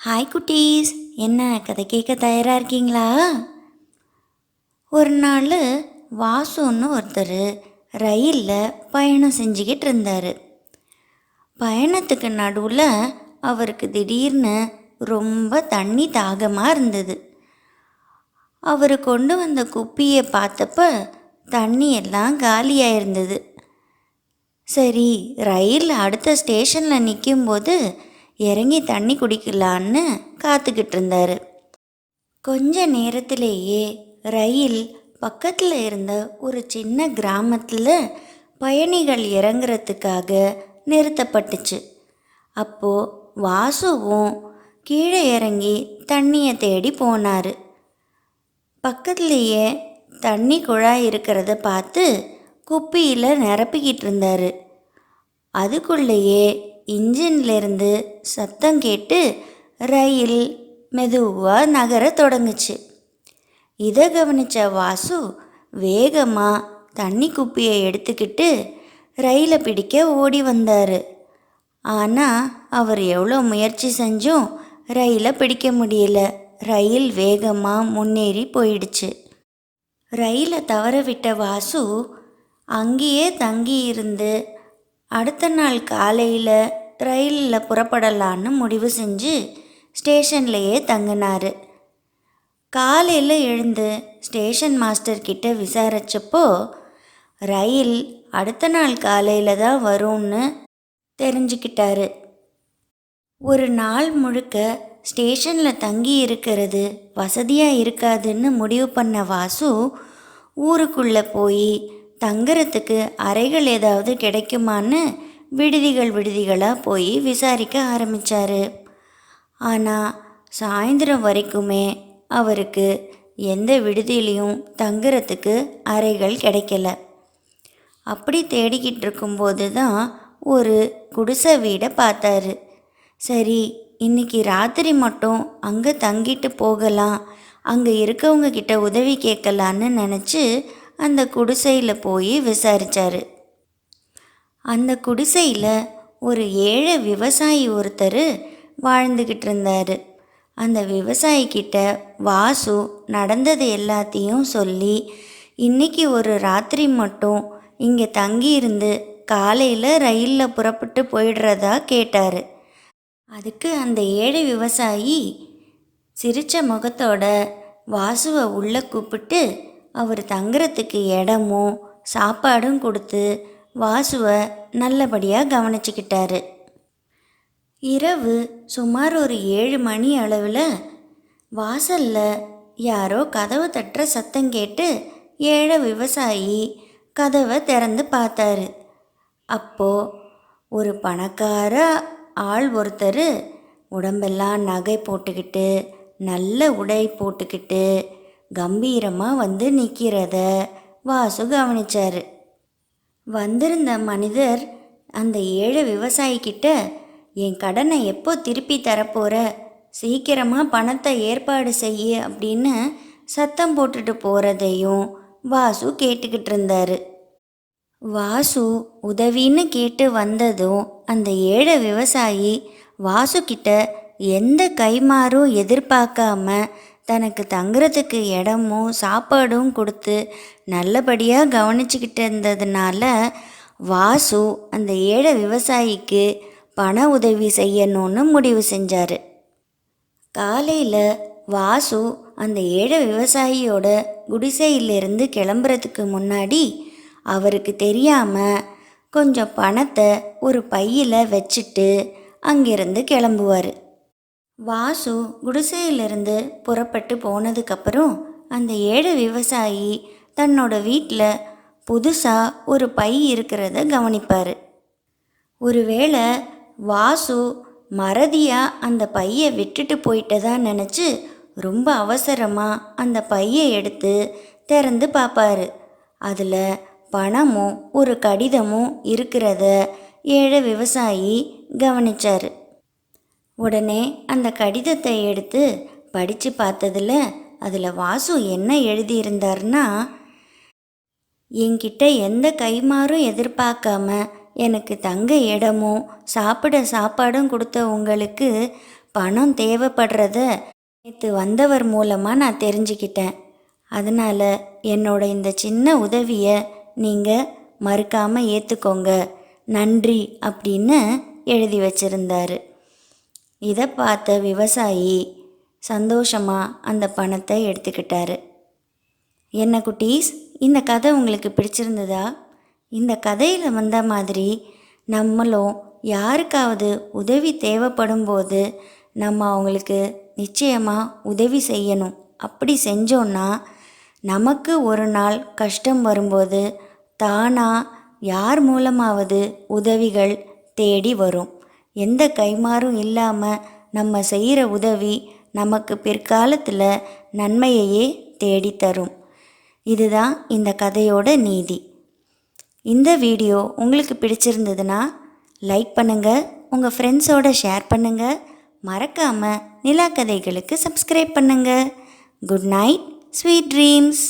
Hi குட்டீஸ், என்ன கதை கேட்க தயாராக இருக்கீங்களா? ஒரு நாள் வாசுன்னு ஒருத்தர் ரயிலில் பயணம் செஞ்சுக்கிட்டு இருந்தார். பயணத்துக்கு நடுவில் அவருக்கு திடீர்னு ரொம்ப தண்ணி தாகமாக இருந்தது. அவர் கொண்டு வந்த குப்பியை பார்த்தப்ப தண்ணி எல்லாம் காலியாக இருந்தது. சரி, ரயில் அடுத்த ஸ்டேஷனில் நிற்கும்போது இறங்கி தண்ணி குடிக்கலான்னு காத்துக்கிட்டு இருந்தார். கொஞ்ச நேரத்திலேயே ரயில் பக்கத்தில் இருந்த ஒரு சின்ன கிராமத்தில் பயணிகள் இறங்குறதுக்காக நிறுத்தப்பட்டுச்சு. அப்போது வாசுவும் கீழே இறங்கி தண்ணியை தேடி போனார். பக்கத்துலேயே தண்ணி குழாய் இருக்கிறத பார்த்து குப்பியில் நிரப்பிக்கிட்டு இருந்தார். அதுக்குள்ளேயே இன்ஜின்லேருந்து சத்தம் கேட்டு ரயில் மெதுவாக நகர தொடங்குச்சு. இதை கவனித்த வாசு வேகமாக தண்ணி குப்பியை எடுத்துக்கிட்டு ரயிலை பிடிக்க ஓடி வந்தார். ஆனால் அவர் எவ்வளோ முயற்சி செஞ்சும் ரயிலை பிடிக்க முடியல. ரயில் வேகமாக முன்னேறி போயிடுச்சு. ரயிலை தவற விட்ட வாசு அங்கேயே தங்கி இருந்து அடுத்த நாள் காலையில் ரயிலில் புறப்படலான்னு முடிவு செஞ்சு ஸ்டேஷன்லேயே தங்கினார். காலையில் எழுந்து ஸ்டேஷன் மாஸ்டர் கிட்ட விசாரித்தப்போ ரயில் அடுத்த நாள் காலையில் தான் வரும்னு தெரிஞ்சுக்கிட்டாரு. ஒரு நாள் முழுக்க ஸ்டேஷனில் தங்கி இருக்கிறது வசதியாக இருக்காதுன்னு முடிவு பண்ண வாசு ஊருக்குள்ளே போய் தங்குறதுக்கு அறைகள் ஏதாவது கிடைக்குமான்னு விடுதிகளாக போய் விசாரிக்க ஆரம்பித்தார். ஆனால் சாயந்தரம் வரைக்குமே அவருக்கு எந்த விடுதியிலையும் தங்குறதுக்கு அறைகள் கிடைக்கல. அப்படி தேடிக்கிட்டு இருக்கும்போது தான் ஒரு குடிசை வீடை பார்த்தாரு. சரி, இன்னைக்கு ராத்திரி மட்டும் அங்கே தங்கிட்டு போகலாம், அங்கே இருக்கவங்க கிட்ட உதவி கேட்கலான்னு நினச்சி அந்த குடிசையில் போய் விசாரித்தார். அந்த குடிசையில் ஒரு ஏழை விவசாயி ஒருத்தர் வாழ்ந்துக்கிட்டு இருந்தார். அந்த விவசாயிக்கிட்ட வாசு நடந்தது எல்லாத்தையும் சொல்லி இன்றைக்கி ஒரு ராத்திரி மட்டும் இங்கே தங்கியிருந்து காலையில் ரயிலில் புறப்பட்டு போயிடுறதா கேட்டார். அதுக்கு அந்த ஏழை விவசாயி சிரித்த முகத்தோட வாசுவை உள்ளே கூப்பிட்டு அவர் தங்குறதுக்கு இடமும் சாப்பாடும் கொடுத்து வாசுவை நல்லபடியாக கவனிச்சுக்கிட்டாரு. இரவு சுமார் ஒரு 7 மணி அளவில் வாசலில் யாரோ கதவை தட்டுற சத்தம் கேட்டு ஏழை விவசாயி கதவை திறந்து பார்த்தாரு. அப்போது ஒரு பணக்கார ஆள் ஒருத்தர் உடம்பெல்லாம் நகை போட்டுக்கிட்டு நல்ல உடை போட்டுக்கிட்டு கம்பீரமாக வந்து நிற்கிறத வாசு கவனிச்சார். வந்திருந்த மனிதர் அந்த ஏழை விவசாயிக்கிட்ட, என் கடனை எப்போ திருப்பி தரப்போகிற, சீக்கிரமாக பணத்தை ஏற்பாடு செய்ய அப்படின்னு சத்தம் போட்டுட்டு போகிறதையும் வாசு கேட்டுக்கிட்டு இருந்தார். வாசு உதவின்னு கேட்டு வந்ததும் அந்த ஏழை விவசாயி வாசு கிட்ட எந்த கைமாறும் எதிர்பார்க்காம தனக்கு தங்குறதுக்கு இடமும் சாப்பாடும் கொடுத்து நல்லபடியாக கவனிச்சுக்கிட்டு இருந்ததுனால வாசு அந்த ஏழை விவசாயிக்கு பண உதவி செய்யணும்னு முடிவு செஞ்சார். காலையில் வாசு அந்த ஏழை விவசாயியோட குடிசையிலிருந்து கிளம்புறதுக்கு முன்னாடி அவருக்கு தெரியாமல் கொஞ்சம் பணத்தை ஒரு பையில் வச்சுட்டு அங்கிருந்து கிளம்புவார். வாசு குடிசையிலிருந்து புறப்பட்டு போனதுக்கப்புறம் அந்த ஏழை விவசாயி தன்னோட வீட்டில் புதுசாக ஒரு பை இருக்கிறத கவனிப்பார். ஒருவேளை வாசு மறதியாக அந்த பையை விட்டுட்டு போயிட்டதா நினச்சி ரொம்ப அவசரமாக அந்த பையை எடுத்து திறந்து பார்ப்பார். அதில் பணமும் ஒரு கடிதமும் இருக்கிறத ஏழை விவசாயி கவனிச்சார். உடனே அந்த கடிதத்தை எடுத்து படித்து பார்த்ததில் அதில் வாசு என்ன எழுதியிருந்தார்னா, என்கிட்ட எந்த கைமாறும் எதிர்பார்க்காம எனக்கு தங்க இடமும் சாப்பிட சாப்பாடும் கொடுத்த உங்களுக்கு பணம் தேவைப்படுறத நேற்று வந்தவர் மூலமாக நான் தெரிஞ்சுக்கிட்டேன். அதனால் என்னோட இந்த சின்ன உதவியை நீங்கள் மறுக்காமல் ஏற்றுக்கோங்க, நன்றி அப்படின்னு எழுதி வச்சிருந்தாரு. இதை பார்த்த விவசாயி சந்தோஷமாக அந்த பணத்தை எடுத்துக்கிட்டாரு. என்ன குட்டீஸ், இந்த கதை உங்களுக்கு பிடிச்சிருந்ததா? இந்த கதையில் வந்த மாதிரி நம்மளும் யாருக்காவது உதவி தேவைப்படும் போது நம்ம அவங்களுக்கு நிச்சயமாக உதவி செய்யணும். அப்படி செஞ்சோன்னா நமக்கு ஒரு நாள் கஷ்டம் வரும்போது தானாக யார் மூலமாவது உதவிகள் தேடி வரும். எந்த கைமாறும் இல்லாமல் நம்ம செய்கிற உதவி நமக்கு பிற்காலத்தில் நன்மையையே தேடித்தரும். இதுதான் இந்த கதையோட நீதி. இந்த வீடியோ உங்களுக்கு பிடிச்சிருந்ததுன்னா லைக் பண்ணுங்கள், உங்கள் ஃப்ரெண்ட்ஸோட ஷேர் பண்ணுங்கள், மறக்காமல் நிலா கதைகளுக்கு சப்ஸ்கிரைப் பண்ணுங்கள். Good night, sweet dreams.